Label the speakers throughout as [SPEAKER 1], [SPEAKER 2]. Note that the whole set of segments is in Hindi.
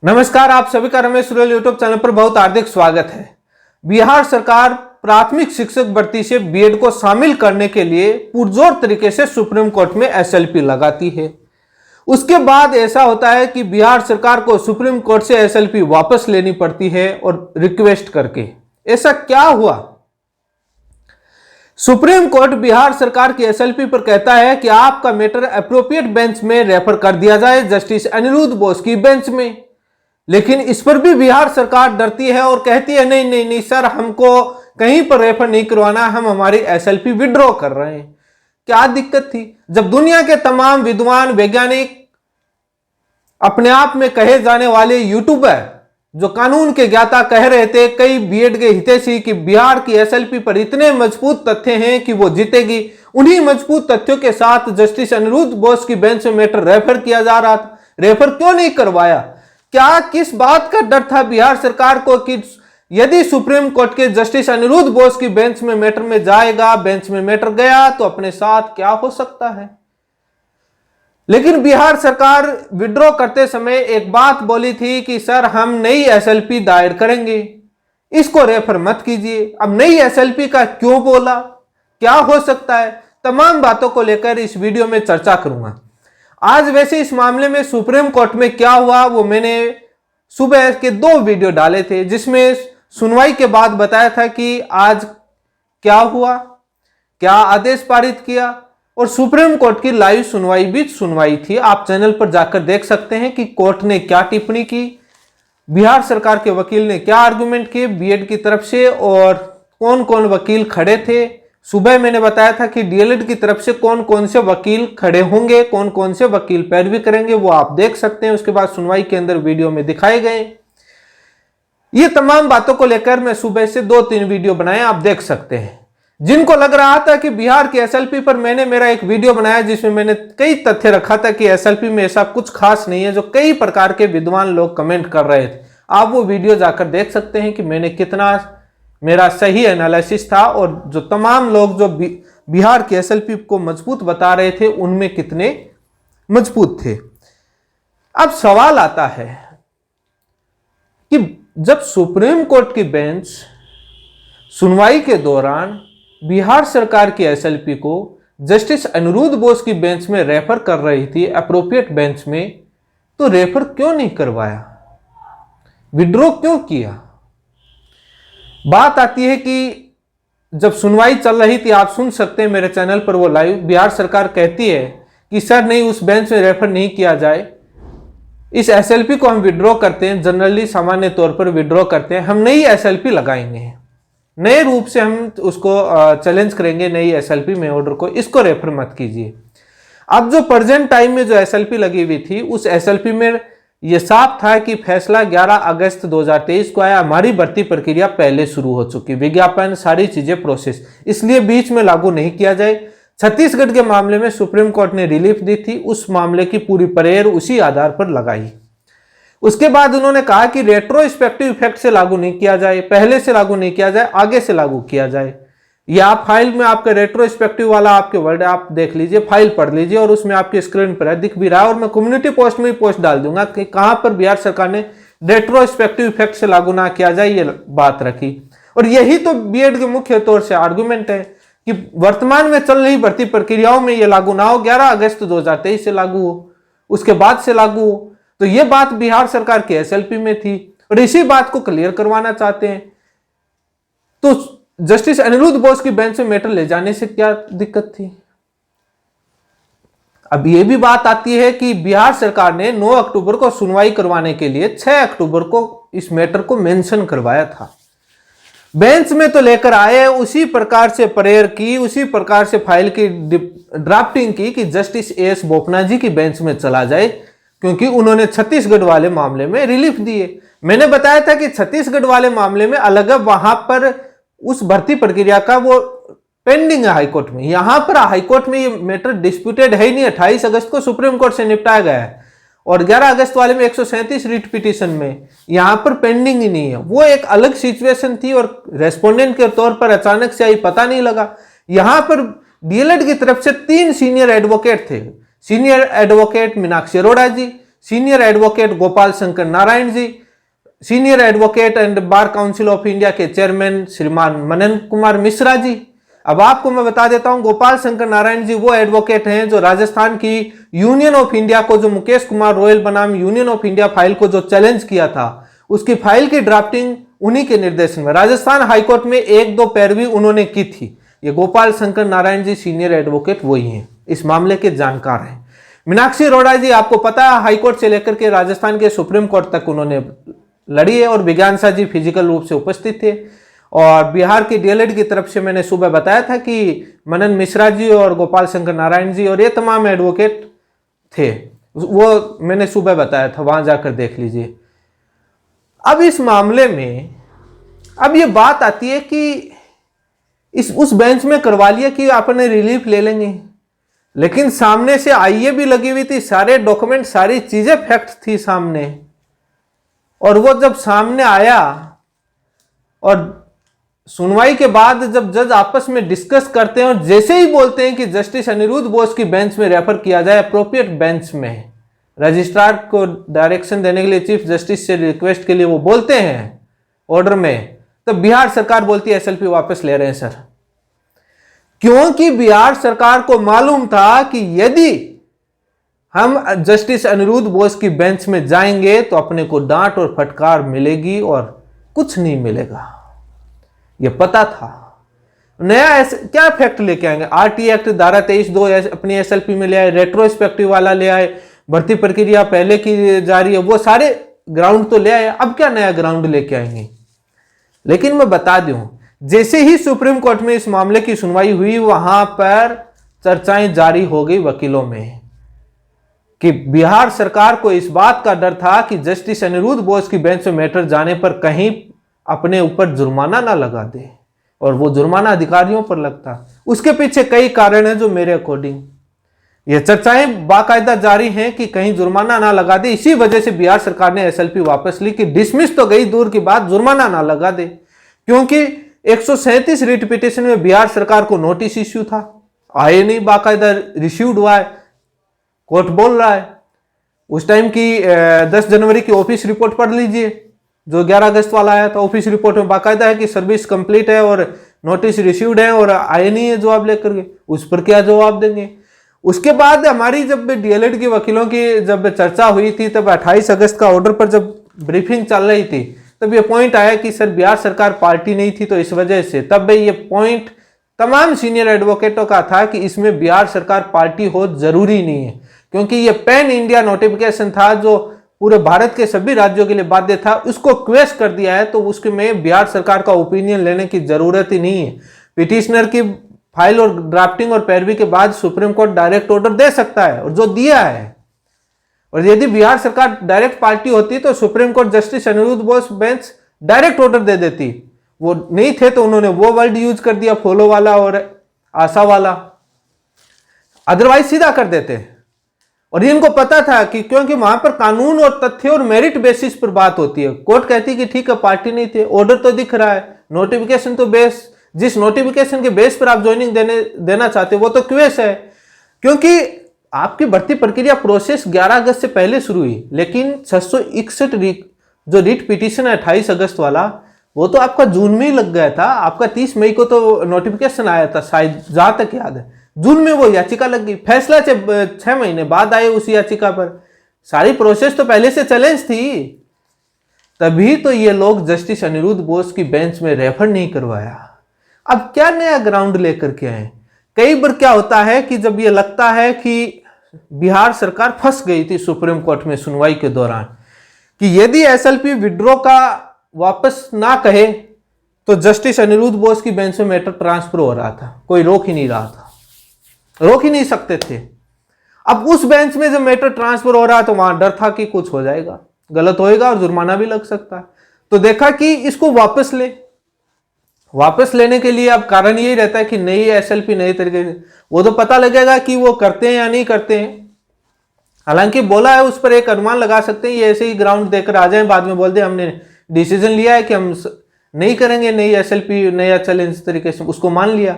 [SPEAKER 1] नमस्कार, आप सभी का रमेश सुरेल यूट्यूब चैनल पर बहुत हार्दिक स्वागत है। बिहार सरकार प्राथमिक शिक्षक भर्ती से बीएड को शामिल करने के लिए पुरजोर तरीके से सुप्रीम कोर्ट में एसएलपी लगाती है। उसके बाद ऐसा होता है कि बिहार सरकार को सुप्रीम कोर्ट से एसएलपी वापस लेनी पड़ती है और रिक्वेस्ट करके। ऐसा क्या हुआ? सुप्रीम कोर्ट बिहार सरकार की एसएलपी पर कहता है कि आपका मैटर एप्रोप्रिएट बेंच में रेफर कर दिया जाए, जस्टिस अनिरुद्ध बोस की बेंच में। लेकिन इस पर भी बिहार सरकार डरती है और कहती है नहीं नहीं नहीं सर, हमको कहीं पर रेफर नहीं करवाना, हम हमारी एसएलपी विड्रॉ कर रहे हैं। क्या दिक्कत थी? जब दुनिया के तमाम विद्वान वैज्ञानिक, अपने आप में कहे जाने वाले यूट्यूबर, जो कानून के ज्ञाता कह रहे थे, कई बीएड के हितैषी कि बिहार की एसएलपी पर इतने मजबूत तथ्य हैं कि वो जीतेगी, उन्हीं मजबूत तथ्यों के साथ जस्टिस अनिरुद्ध बोस की बेंच में मैटर रेफर किया जा रहा था। रेफर क्यों नहीं करवाया? क्या किस बात का डर था बिहार सरकार को कि यदि सुप्रीम कोर्ट के जस्टिस अनिरुद्ध बोस की बेंच में मैटर में जाएगा, बेंच में मैटर गया तो अपने साथ क्या हो सकता है? लेकिन बिहार सरकार विड्रॉ करते समय एक बात बोली थी कि सर हम नई एसएलपी दायर करेंगे, इसको रेफर मत कीजिए। अब नई एसएलपी का क्यों बोला, क्या हो सकता है, तमाम बातों को लेकर इस वीडियो में चर्चा करूंगा। आज वैसे इस मामले में सुप्रीम कोर्ट में क्या हुआ वो मैंने सुबह के 2 वीडियो डाले थे, जिसमें सुनवाई के बाद बताया था कि आज क्या हुआ, क्या आदेश पारित किया, और सुप्रीम कोर्ट की लाइव सुनवाई भी सुनवाई थी। आप चैनल पर जाकर देख सकते हैं कि कोर्ट ने क्या टिप्पणी की, बिहार सरकार के वकील ने क्या आर्गुमेंट किए बीएड की तरफ से, और कौन कौन वकील खड़े थे। सुबह मैंने बताया था कि डीएलएड की तरफ से कौन कौन से वकील खड़े होंगे, कौन कौन से वकील पैरवी करेंगे, वो आप देख सकते हैं। उसके बाद सुनवाई के अंदर वीडियो में दिखाए गए। ये तमाम बातों को लेकर मैं सुबह से 2-3 वीडियो बनाए, आप देख सकते हैं। जिनको लग रहा था कि बिहार की एसएलपी पर मैंने मेरा एक वीडियो बनाया जिसमें मैंने कई तथ्य रखा था कि एसएलपी में ऐसा कुछ खास नहीं है, जो कई प्रकार के विद्वान लोग कमेंट कर रहे थे, आप वो वीडियो जाकर देख सकते हैं कि मैंने कितना मेरा सही एनालिसिस था, और जो तमाम लोग जो बिहार की एसएलपी को मजबूत बता रहे थे उनमें कितने मजबूत थे। अब सवाल आता है कि जब सुप्रीम कोर्ट की बेंच सुनवाई के दौरान बिहार सरकार की एसएलपी को जस्टिस अनिरुद्ध बोस की बेंच में रेफर कर रही थी, एप्रोप्रिएट बेंच में, तो रेफर क्यों नहीं करवाया, विड्रॉ क्यों किया? बात आती है कि जब सुनवाई चल रही थी, आप सुन सकते हैं मेरे चैनल पर वो लाइव, बिहार सरकार कहती है कि सर नहीं, उस बेंच में रेफर नहीं किया जाए, इस एसएलपी को हम विड्रॉ करते हैं, जनरली सामान्य तौर पर विड्रॉ करते हैं, हम नई एसएलपी लगाएंगे, नए रूप से हम उसको चैलेंज करेंगे नई एसएलपी में ऑर्डर को, इसको रेफर मत कीजिए। अब जो प्रेजेंट टाइम में जो एसएलपी लगी हुई थी, उस एसएलपी में यह साफ था कि फैसला 11 अगस्त 2023 को आया, हमारी भर्ती प्रक्रिया पहले शुरू हो चुकी, विज्ञापन सारी चीजें प्रोसेस, इसलिए बीच में लागू नहीं किया जाए। छत्तीसगढ़ के मामले में सुप्रीम कोर्ट ने रिलीफ दी थी, उस मामले की पूरी परेड उसी आधार पर लगाई। उसके बाद उन्होंने कहा कि रेट्रोस्पेक्टिव इफेक्ट से लागू नहीं किया जाए, पहले से लागू नहीं किया जाए, आगे से लागू किया जाए। या आप फाइल में आपके रेट्रोस्पेक्टिव वाला आपके वर्ड आप देख लीजिए, फाइल पढ़ लीजिए, और उसमें आपकी स्क्रीन पर दिख भी रहा है, और मैं कम्युनिटी पोस्ट में भी पोस्ट डाल दूंगा कि कहां पर बिहार सरकार ने रेट्रोस्पेक्टिव इफेक्ट से लागू ना किया जाए, ये बात रखी। और यही तो बीएड के मुख्य तौर से आर्गुमेंट है कि वर्तमान में चल रही भर्ती प्रक्रियाओं में ये लागू ना हो, 11 अगस्त 2023 से लागू हो, उसके बाद से लागू हो। तो ये बात बिहार सरकार के एसएलपी में थी, और इसी बात को क्लियर करवाना चाहते हैं। तो जस्टिस अनिरुद्ध बोस की बेंच में मैटर ले जाने से क्या दिक्कत थी? अब यह भी बात आती है कि बिहार सरकार ने 9 अक्टूबर को सुनवाई करवाने के लिए 6 अक्टूबर को इस मैटर को मेंशन करवाया था। बेंच में तो लेकर आए, उसी प्रकार से प्रेयर की, उसी प्रकार से फाइल की ड्राफ्टिंग की कि जस्टिस एएस बोपन्ना जी की बेंच में चला जाए, क्योंकि उन्होंने छत्तीसगढ़ वाले मामले में रिलीफ दिए। मैंने बताया था कि छत्तीसगढ़ वाले मामले में अलग है, वहां पर उस भर्ती प्रक्रिया का वो पेंडिंग है हाईकोर्ट में, यहां पर हाईकोर्ट में ये मैटर डिस्प्यूटेड है ही नहीं। 28 अगस्त को सुप्रीम कोर्ट से निपटाया गया है, और 11 अगस्त वाले में 137 रिट पिटीशन में यहां पर पेंडिंग ही नहीं है। वो एक अलग सिचुएशन थी, और रेस्पोंडेंट के तौर पर अचानक से आई, पता नहीं लगा। यहां पर डीएलएड की तरफ से 3 सीनियर एडवोकेट थे, senior advocate Meenakshi Arora ji, senior advocate Gopal Shankar Narayan ji, senior advocate and Bar Council of India के चेयरमैन श्रीमान मनन कुमार मिश्रा जी। अब आपको मैं बता देता हूं, गोपाल शंकर नारायण जी वो एडवोकेट हैं जो राजस्थान की यूनियन ऑफ इंडिया को, जो मुकेश कुमार रॉयल बनाम यूनियन ऑफ इंडिया फाइल को जो चैलेंज किया था, उसकी फाइल की ड्राफ्टिंग उन्हीं के निर्देशन में राजस्थान हाईकोर्ट में 1-2 पैरवी उन्होंने की थी। ये गोपाल शंकर नारायण जी सीनियर एडवोकेट वही हैं, इस मामले के जानकार हैं। मीनाक्षी अरोड़ा जी, आपको पता है हाईकोर्ट से लेकर के राजस्थान के सुप्रीम कोर्ट तक उन्होंने लड़ी है, और विज्ञान शाह जी फिजिकल रूप से उपस्थित थे। और बिहार की डीएलएड की तरफ से मैंने सुबह बताया था कि मनन मिश्रा जी और गोपाल शंकर नारायण जी और ये तमाम एडवोकेट थे, वो मैंने सुबह बताया था, वहां जाकर देख लीजिए। अब इस मामले में अब ये बात आती है कि उस बेंच में करवा लिया कि अपने रिलीफ ले लेंगे, लेकिन सामने से आईए भी लगी हुई थी, सारे डॉक्यूमेंट, सारी चीजें फैक्ट थी सामने। और वो जब सामने आया और सुनवाई के बाद जब जज आपस में डिस्कस करते हैं और जैसे ही बोलते हैं कि जस्टिस अनिरुद्ध बोस की बेंच में रेफर किया जाए, अप्रोप्रिएट बेंच में, रजिस्ट्रार को डायरेक्शन देने के लिए चीफ जस्टिस से रिक्वेस्ट के लिए वो बोलते हैं ऑर्डर में, तो बिहार सरकार बोलती है एसएलपी वापस ले रहे हैं सर। क्योंकि बिहार सरकार को मालूम था कि यदि हम जस्टिस अनिरुद्ध बोस की बेंच में जाएंगे तो अपने को डांट और फटकार मिलेगी और कुछ नहीं मिलेगा, ये पता था। नया क्या फैक्ट लेके आएंगे? आरटी एक्ट धारा 23(2) अपनी एसएलपी में ले आए, रेट्रोस्पेक्टिव वाला ले आए, भर्ती प्रक्रिया पहले की जारी है, वो सारे ग्राउंड तो ले आए, अब क्या नया ग्राउंड लेके आएंगे? लेकिन मैं बता दूं, जैसे ही सुप्रीम कोर्ट में इस मामले की सुनवाई हुई, वहां पर चर्चाएं जारी हो गई वकीलों में कि बिहार सरकार को इस बात का डर था कि जस्टिस अनिरुद्ध बोस की बेंच में मैटर जाने पर कहीं अपने ऊपर जुर्माना ना लगा दे, और वो जुर्माना अधिकारियों पर लगता। उसके पीछे कई कारण हैं जो मेरे अकॉर्डिंग, ये चर्चाएं बाकायदा जारी हैं कि कहीं जुर्माना ना लगा दे। इसी वजह से बिहार सरकार ने एसएलपी वापस ली कि डिसमिस तो गई दूर की बात, जुर्माना ना लगा दे। क्योंकि 137 रिट पिटीशन में बिहार सरकार को नोटिस इश्यू था, आए नहीं, बाकायदा रिसीव्ड हुआ है, कोर्ट बोल रहा है। उस टाइम की 10 जनवरी की ऑफिस रिपोर्ट पढ़ लीजिए, जो 11 अगस्त वाला आया था। ऑफिस रिपोर्ट में बाकायदा है कि सर्विस कंप्लीट है और नोटिस रिसीव्ड है, और आए नहीं है जवाब लेकर के, उस पर क्या जवाब देंगे? उसके बाद हमारी जब डीएलएड के वकीलों की जब चर्चा हुई थी, तब 28 अगस्त का ऑर्डर पर जब ब्रीफिंग चल रही थी, तब ये पॉइंट आया कि सर बिहार सरकार पार्टी नहीं थी, तो इस वजह से तब ये पॉइंट तमाम सीनियर एडवोकेटों का था कि इसमें बिहार सरकार पार्टी हो जरूरी नहीं है, क्योंकि ये पैन इंडिया नोटिफिकेशन था जो पूरे भारत के सभी राज्यों के लिए बाध्य था। उसको क्वेश्चन कर दिया है, तो उसके में बिहार सरकार का ओपिनियन लेने की जरूरत ही नहीं है। पिटिशनर की फाइल और ड्राफ्टिंग और पैरवी के बाद सुप्रीम कोर्ट डायरेक्ट ऑर्डर दे सकता है, और जो दिया है। और यदि बिहार सरकार डायरेक्ट पार्टी होती तो supreme court justice Anirudh Bose bench direct order दे देती। वो नहीं थे तो उन्होंने वो वर्ड यूज कर दिया, फॉलो वाला और आशा वाला, अदरवाइज सीधा कर देते। और इनको पता था कि क्योंकि वहां पर कानून और तथ्य और मेरिट बेसिस पर बात होती है। कोर्ट कहती कि ठीक है पार्टी नहीं थे, ऑर्डर तो दिख रहा है, नोटिफिकेशन तो बेस, जिस नोटिफिकेशन के बेस पर आप ज्वाइनिंग देना चाहते हो वो तो क्वेश है। क्योंकि आपकी भर्ती प्रक्रिया प्रोसेस 11 अगस्त से पहले शुरू हुई, लेकिन 661 जो रिट पिटीशन है 28 अगस्त वाला, वो तो आपका जून में ही लग गया था। आपका 30 मई को तो नोटिफिकेशन आया था, शायद जहां तक याद है। जून में वो याचिका लग गई, फैसला 6 महीने बाद आए उस याचिका पर। सारी प्रोसेस तो पहले से चैलेंज थी, तभी तो ये लोग जस्टिस अनिरुद्ध बोस की बेंच में रेफर नहीं करवाया। अब क्या नया ग्राउंड लेकर के आए? कई बार क्या होता है कि जब ये लगता है कि बिहार सरकार फंस गई थी सुप्रीम कोर्ट में सुनवाई के दौरान, कि यदि एसएलपी विड्रॉ का वापस ना कहे तो जस्टिस अनिरुद्ध बोस की बेंच में मैटर ट्रांसफर हो रहा था, कोई रोक ही नहीं रहा था, रोक ही नहीं सकते थे। अब उस बेंच में जब मैटर ट्रांसफर हो रहा तो वहां डर था कि कुछ हो जाएगा, गलत होएगा और जुर्माना भी लग सकता है। तो देखा कि इसको वापस लेने के लिए अब कारण यही रहता है कि नई एसएलपी नए तरीके से, वो तो पता लगेगा कि वो करते हैं या नहीं करते हैं। हालांकि बोला है, उस पर एक अनुमान लगा सकते हैं, ये ऐसे ही ग्राउंड देकर आ जाए, बाद में बोल दे हमने डिसीजन लिया है कि हम नहीं करेंगे नई एसएलपी, नया चैलेंज तरीके से, उसको मान लिया।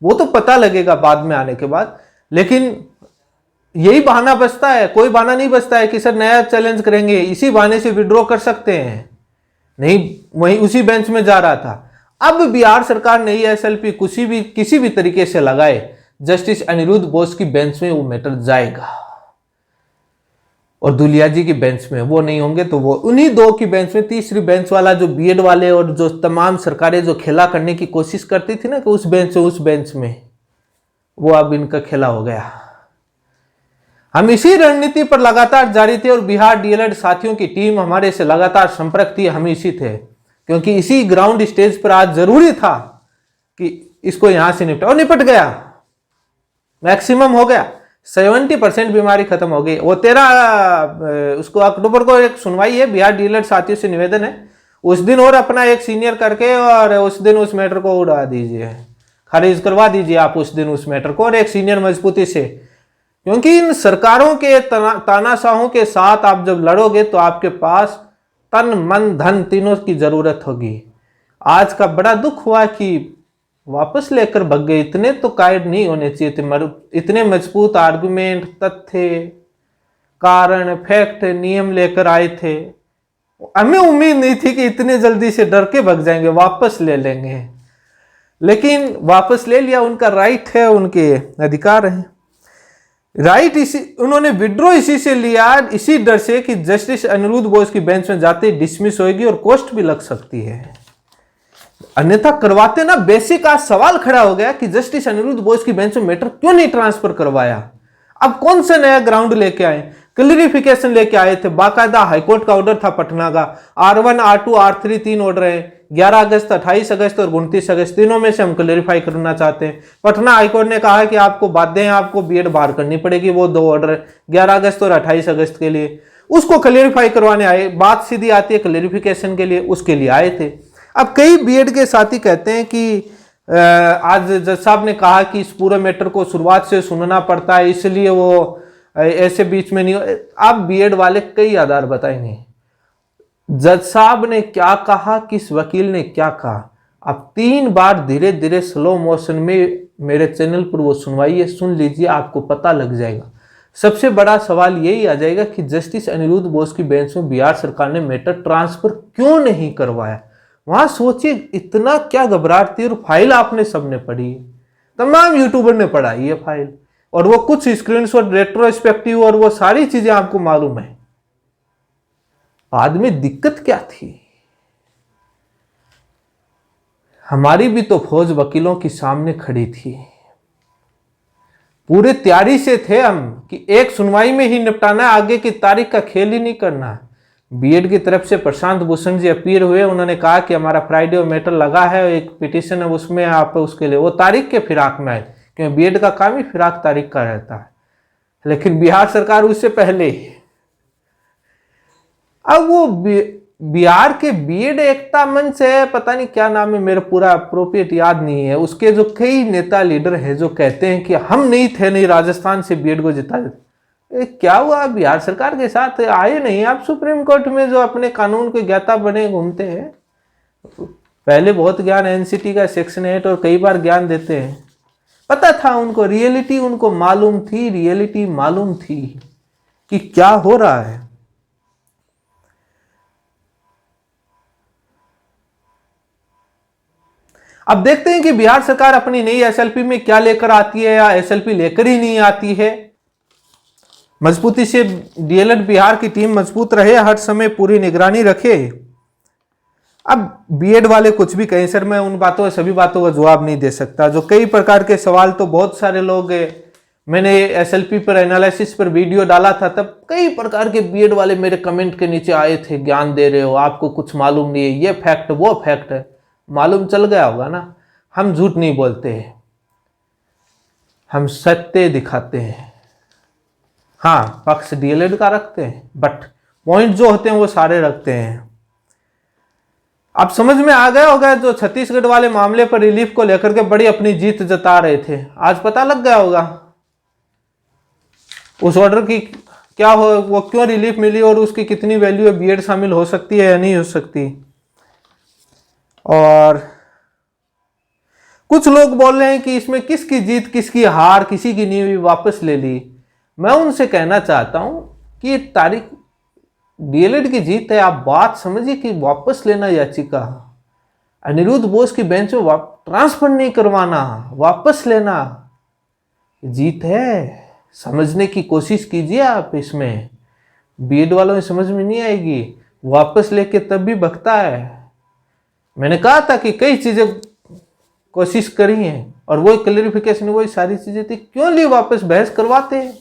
[SPEAKER 1] वो तो पता लगेगा बाद में आने के बाद। लेकिन यही बहाना बचता है, कोई बहाना नहीं बचता है कि सर नया चैलेंज करेंगे, इसी बहाने से विड्रॉ कर सकते हैं। नहीं, वही उसी बेंच में जा रहा था। अब बिहार सरकार नई एसएलपी किसी भी तरीके से लगाए, जस्टिस अनिरुद्ध बोस की बेंच में वो मैटर जाएगा, और दुलिया जी की बेंच में वो नहीं होंगे तो वो उन्हीं दो की बेंच में, तीसरी बेंच वाला जो बीएड वाले और जो तमाम सरकारें जो खेला करने की कोशिश करती थी ना कि उस बेंच में, वो अब इनका खेला हो गया। हम इसी रणनीति पर लगातार जारी थे और बिहार डीएलएड साथियों की टीम हमारे से लगातार संपर्क थी, हम इसी थे, क्योंकि इसी ग्राउंड स्टेज पर आज जरूरी था कि इसको यहां से निपटा, और निपट गया, मैक्सिमम हो गया, 70% बीमारी खत्म हो गई। वो 13 उसको अक्टूबर को एक सुनवाई है, बिहार डीएलएड साथियों से निवेदन है उस दिन और अपना एक सीनियर करके और उस दिन उस मैटर को उड़ा दीजिए, खारिज करवा दीजिए आप उस दिन उस मैटर को, और एक सीनियर मजबूती से, क्योंकि इन सरकारों के तानाशाहों के साथ आप जब लड़ोगे तो आपके पास तन मन धन तीनों की जरूरत होगी। आज का बड़ा दुख हुआ कि वापस लेकर भग गए, इतने तो कायद नहीं होने चाहिए थे, इतने मजबूत आर्गुमेंट, तथ्य, कारण, फैक्ट, नियम लेकर आए थे। हमें उम्मीद नहीं थी कि इतने जल्दी से डर के भग जाएंगे, वापस ले लेंगे, लेकिन वापस ले लिया, उनका राइट है, उनके अधिकार है, राइट इसी उन्होंने विड्रॉ इसी से लिया, इसी डर से कि जस्टिस अनिरुद्ध बोस की बेंच में जाते डिसमिस होगी और कॉस्ट भी लग सकती है, अन्यथा करवाते ना। बेसिक आज सवाल खड़ा हो गया कि जस्टिस अनिरुद्ध बोस की बेंच में मैटर क्यों नहीं ट्रांसफर करवाया। अब कौन सा नया ग्राउंड लेके आए, क्लियरिफिकेशन लेके आए थे, बाकायदा हाईकोर्ट का ऑर्डर था पटना का, R1 R2 R3 3 ऑर्डर है, 11 अगस्त 28 अगस्त और 29 अगस्त, तीनों में से हम क्लियरिफाई करना चाहते हैं। पटना हाईकोर्ट ने कहा कि आपको बाध्य है, आपको बीएड बाहर करनी पड़ेगी, वो 2 ऑर्डर 11 अगस्त और 28 अगस्त के लिए, उसको क्लियरिफाई करवाने आए। बात सीधी आती है क्लियरिफिकेशन के लिए, उसके लिए आए थे। अब कई बीएड के साथी कहते हैं कि आज जज साहब ने कहा कि इस पूरे मैटर को शुरुआत से सुनना पड़ता है, इसलिए वो ऐसे बीच में नहीं। आप बीएड वाले कई आधार बताएंगे, जज साहब ने क्या कहा, किस वकील ने क्या कहा। आप 3 बार धीरे धीरे स्लो मोशन में मेरे चैनल पर वो सुनवाई है, सुन लीजिए, आपको पता लग जाएगा। सबसे बड़ा सवाल यही आ जाएगा कि जस्टिस अनिरुद्ध बोस की बेंच में बिहार सरकार ने मैटर ट्रांसफर क्यों नहीं करवाया। वहां सोचिए इतना क्या घबराहट थी, और फाइल आपने सबने पढ़ी है, तमाम यूट्यूबर ने पढ़ाई है फाइल, और वो कुछ स्क्रीनशॉट रेट्रोस्पेक्टिव और वो सारी चीजें आपको मालूम है। बाद में दिक्कत क्या थी, हमारी भी तो फौज वकीलों के सामने खड़ी थी, पूरे तैयारी से थे हम कि एक सुनवाई में ही निपटाना, आगे की तारीख का खेल ही नहीं करना। बीएड की तरफ से प्रशांत भूषण जी अपीयर हुए, उन्होंने कहा कि हमारा फ्राइडे और मैटर लगा है, एक पिटीशन है, उसमें आप उसके लिए वो तारीख के फिराक में आए, क्योंकि बीएड का काम ही फिराक तारीख का रहता है। लेकिन बिहार सरकार उससे पहले ही, अब वो बिहार के बीएड एकता मंच है, पता नहीं क्या नाम है, मेरा पूरा अप्रोप्रिएट याद नहीं है, उसके जो कई नेता लीडर हैं जो कहते हैं कि हम नहीं थे, नहीं राजस्थान से बीएड को जिता देते। क्या हुआ, बिहार सरकार के साथ आए नहीं आप सुप्रीम कोर्ट में, जो अपने कानून के ज्ञाता बने घूमते हैं। पहले बहुत ज्ञान एनसीटी का सेक्शन 8 और कई बार ज्ञान देते हैं, पता था उनको, रियलिटी उनको मालूम थी, रियलिटी मालूम थी कि क्या हो रहा है। अब देखते हैं कि बिहार सरकार अपनी नई एसएलपी में क्या लेकर आती है, या एसएलपी लेकर ही नहीं आती है। मजबूती से डीएलएड बिहार की टीम मजबूत रहे, हर समय पूरी निगरानी रखे। अब बीएड वाले कुछ भी कहें सर, मैं उन बातों सभी बातों का जवाब नहीं दे सकता, जो कई प्रकार के सवाल, तो बहुत सारे लोग, मैंने एसएलपी पर एनालिसिस पर वीडियो डाला था, तब कई प्रकार के बीएड वाले मेरे कमेंट के नीचे आए थे, ज्ञान दे रहे हो, आपको कुछ मालूम नहीं है, ये फैक्ट वो फैक्ट है। मालूम चल गया होगा ना, हम झूठ नहीं बोलते हैं, हम सत्य दिखाते हैं। हाँ, पक्ष डीएलएड का रखते हैं, बट पॉइंट जो होते हैं वो सारे रखते हैं। अब समझ में आ गया होगा, जो छत्तीसगढ़ वाले मामले पर रिलीफ को लेकर के बड़ी अपनी जीत जता रहे थे, आज पता लग गया होगा उस ऑर्डर की क्या हो, वो क्यों रिलीफ मिली और उसकी कितनी वैल्यू है, बीएड शामिल हो सकती है या नहीं हो सकती। और कुछ लोग बोल रहे हैं कि इसमें किसकी जीत किसकी हार, किसी की नहीं हुई, वापस ले ली। मैं उनसे कहना चाहता हूं कि ये तारीख डीएलएड की जीत है, आप बात समझिए कि वापस लेना याचिका, अनिरुद्ध बोस की बेंच में ट्रांसफर नहीं करवाना, वापस लेना जीत है। समझने की कोशिश कीजिए आप, इसमें बीएड वालों में समझ में नहीं आएगी, वापस लेके तब भी बकता है। मैंने कहा था कि कई चीजें कोशिश करी हैं और वही क्लैरिफिकेशन वही सारी चीजें थी, क्यों ली वापस, बहस करवाते,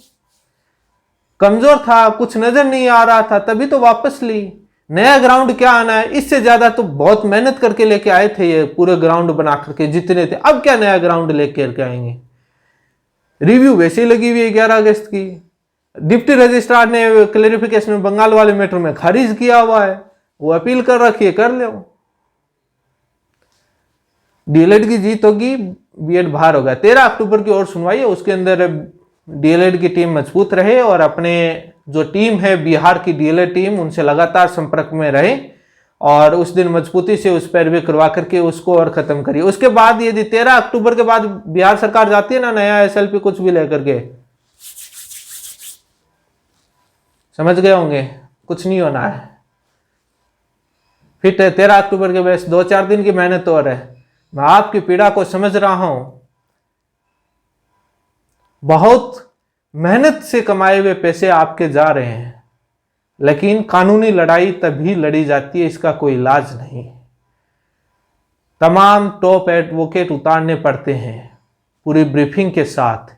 [SPEAKER 1] कमजोर था, कुछ नजर नहीं आ रहा था तभी तो वापस ली। नया ग्राउंड क्या आना है, इससे ज्यादा तो बहुत मेहनत करके लेके आए थे ये पूरे ग्राउंड बना करके जितने थे, अब क्या नया ग्राउंड लेके आएंगे। रिव्यू वैसे ही लगी हुई है 11 अगस्त की, डिप्टी रजिस्ट्रार ने क्लैरिफिकेशन में बंगाल वाले मैटर में खारिज किया हुआ है, वो अपील कर रखी है, कर लो। डीएलएड की जीत होगी, बीएड बाहर होगा। 13 अक्टूबर की और सुनवाई है, उसके अंदर डीएलएड की टीम मजबूत रहे और अपने जो टीम है बिहार की डीएलएड टीम, उनसे लगातार संपर्क में रहे और उस दिन मजबूती से उस पैरवी करवा करके उसको और खत्म करिए। उसके बाद यदि 13 अक्टूबर के बाद बिहार सरकार जाती है ना नया एसएलपी कुछ भी लेकर के, समझ गए होंगे कुछ नहीं होना है। फिर 13 अक्टूबर के बाद 2-4 दिन की मेहनत और है। मैं आपकी पीड़ा को समझ रहा हूं, बहुत मेहनत से कमाए हुए पैसे आपके जा रहे हैं, लेकिन कानूनी लड़ाई तभी लड़ी जाती है, इसका कोई इलाज नहीं। तमाम टॉप एडवोकेट उतारने पड़ते हैं पूरी ब्रीफिंग के साथ।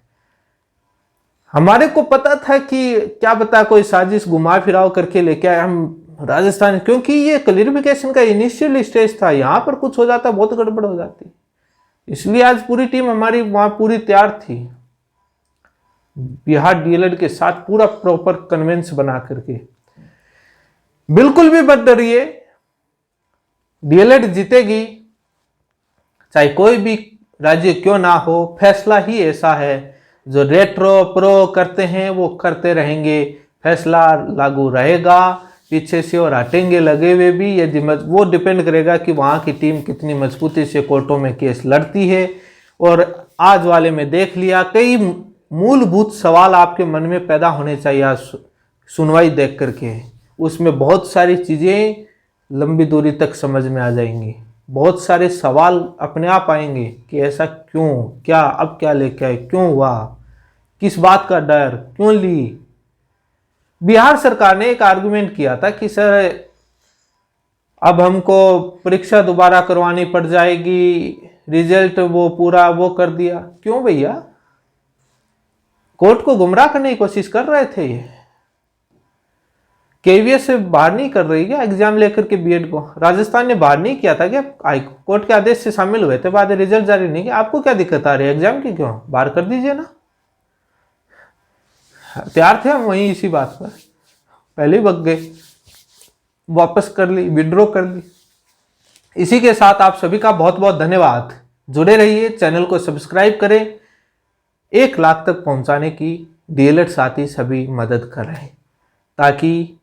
[SPEAKER 1] हमारे को पता था कि क्या पता कोई साजिश घुमा फिराव करके लेके आए हम राजस्थान, क्योंकि ये क्लैरिफिकेशन का इनिशियल स्टेज था, यहां पर कुछ हो जाता बहुत गड़बड़ हो जाती, इसलिए आज पूरी टीम हमारी वहां पूरी तैयार थी बिहार डीएलएड के साथ, पूरा प्रॉपर कन्वेंस बना करके। बिल्कुल भी मत डरिए, डीएलएड जीतेगी, चाहे कोई भी राज्य क्यों ना हो। फैसला ही ऐसा है, जो रेट्रो प्रो करते हैं वो करते रहेंगे, फैसला लागू रहेगा, पीछे से और हटेंगे लगे हुए भी, यदि वो डिपेंड करेगा कि वहाँ की टीम कितनी मजबूती से कोर्टों में केस लड़ती है। और आज वाले में देख लिया, कई मूलभूत सवाल आपके मन में पैदा होने चाहिए आज सुनवाई देख करके, उसमें बहुत सारी चीज़ें लंबी दूरी तक समझ में आ जाएंगी, बहुत सारे सवाल अपने आप आएंगे कि ऐसा क्यों, क्या अब क्या लेके आए, क्यों हुआ, किस बात का डर, क्यों ली। बिहार सरकार ने एक आर्गुमेंट किया था कि सर अब हमको परीक्षा दोबारा करवानी पड़ जाएगी, रिजल्ट वो पूरा वो कर दिया। क्यों भैया, कोर्ट को गुमराह करने की कोशिश कर रहे थे ये। केवीएस से बाहर नहीं कर रही क्या एग्जाम लेकर के बीएड को, राजस्थान ने बाहर नहीं किया था क्या, हाई कोर्ट के आदेश से शामिल हुए थे, बाद रिजल्ट जारी नहीं किया, आपको क्या दिक्कत आ रही है एग्जाम की, क्यों बाहर कर दीजिए ना। तैयार थे हम वहीं इसी बात पर, पहले ही बक गए, वापस कर ली, विड्रॉ कर ली। इसी के साथ आप सभी का बहुत बहुत धन्यवाद, जुड़े रहिए, चैनल को सब्सक्राइब करें, 1 लाख तक पहुंचाने की डीएलएड साथी सभी मदद कर रहे हैं, ताकि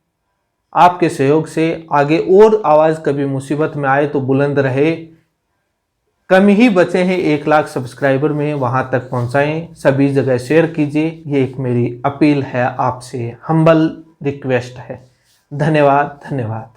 [SPEAKER 1] आपके सहयोग से आगे और आवाज़ कभी मुसीबत में आए तो बुलंद रहे। कम ही बचे हैं 1 लाख सब्सक्राइबर में, वहां तक पहुंचाएं, सभी जगह शेयर कीजिए, ये एक मेरी अपील है आपसे, हम्बल रिक्वेस्ट है। धन्यवाद धन्यवाद।